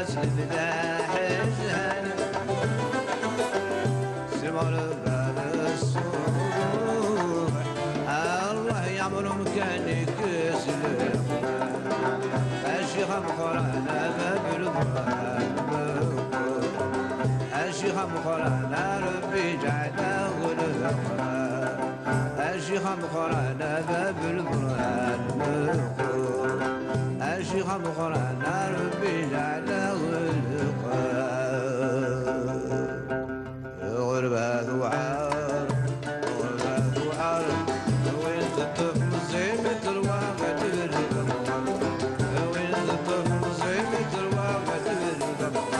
راس الفلاح الزهن سمر بعد الصبح الله يعمر مكانك سلام الشيخ مقرانا باب البرهان الشيخ مقرانا ربي جعله الغفران الشيخ مقرانا باب البرهان الشيخ مقرانا ربي جعله الغفران غربة وعار غربة وعار وين الطفل زي متر واحد الرقم وين الطفل زي متر واحد الرقم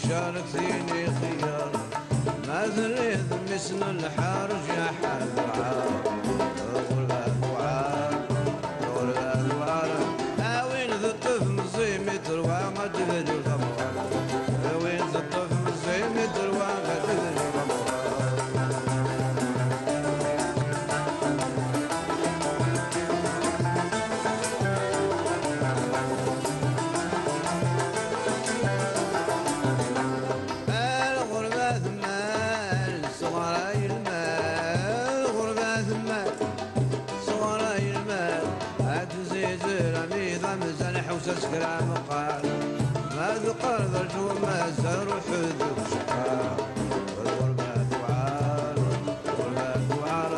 شارك ذيني خيار ما ذريت مسن الحرج يا حذعار غربة وعار غربة وعار وين ذا الطفل زي متر وما تدري الغمار وين ذا الطفل زي متر وما تدري الغمار تسكر مقال ما ذكر ذرجو ما زار حذو شقال والغربة وعار والغربة وعار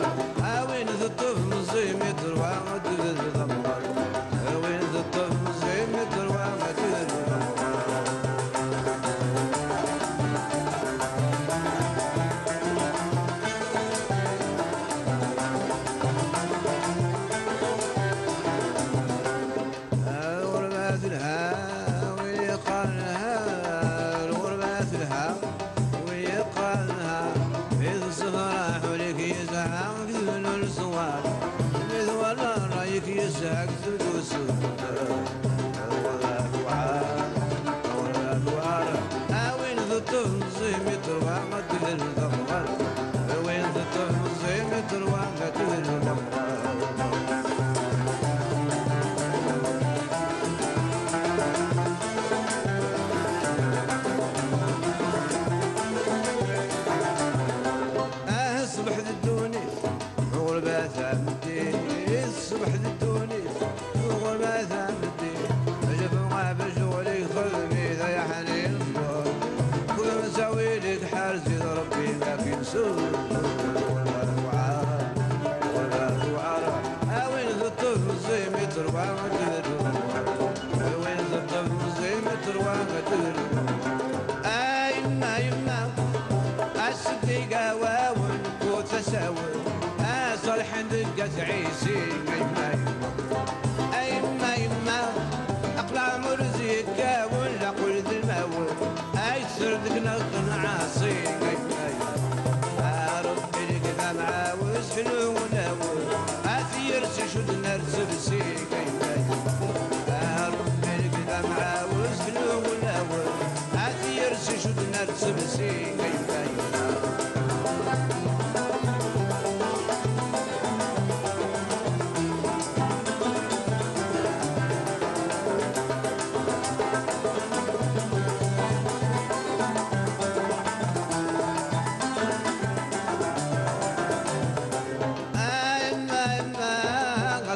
وين ذا الطفل زي متر واحد الغمار وين ذا الطفل زي متر واحد الغمار يسحق سدوس الغربة وعار وين ذا الطفل زي متر واحد الغمار وين ذا الطفل زي متر واحد الغمار صبح الدوني غربة ثابتين الصبح الدوني غربة ثابتين اجب معاه بشغلي خذني ذا يا حنين الصبر كل ما نسوي لك حارسي ربي لكن سوء غربة وعار غربة وعار وين ذا الطفل زي متر واحد وين ذا الطفل زي متر واحد يما يما الصديقة واون وتساوي صالح دقة عيسي يما يما يما اقلع مرزيك ولا قول ذي المول سردك نقن عاصي يما ربي لك ذا معاوز حلو وناول اثير شد نرسبسي يما ربي لك ذا معاوز حلو وناول اثير شد نرسبسي يما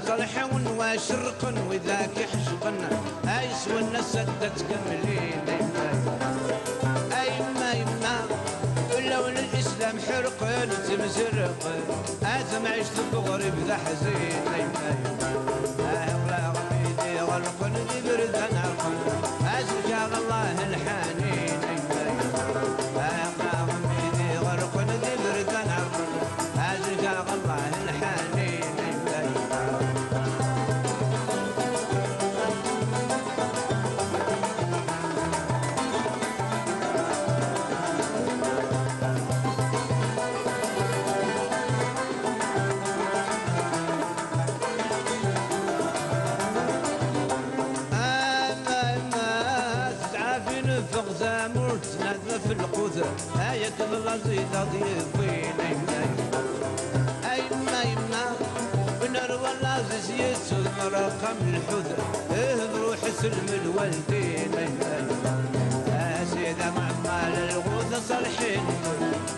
صلحون وشرقن وذاك يحشقن يسوى الناس تكملين يما يما لون الاسلام حرقن تمزرقن ازم عشت بغرب ذا حزين يما اغلى غميدي غلقن ذي برد نرقن ازرجع الله الحنين يما اغلى غميدي غلقن ذي برد نرقن ازرجع الله الحنين من الحوذة بروح سلم الوالدين سيدة معمال الغوث صالحين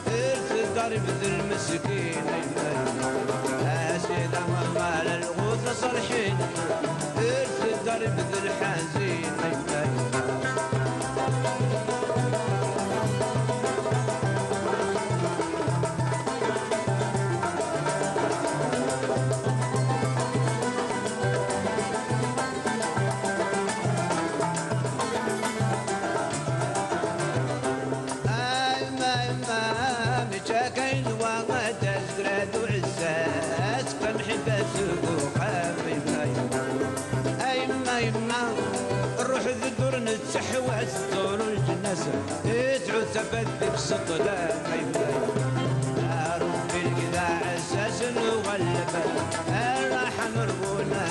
ارث ضرب ذي المسكين سيدة معمال الغوث صالحين ارث ضرب ذي الحزين نروح الدور نتحواس دور الجنازة تعود تبدك سطلة ربي القذاع اساس وغلبة راح نربونا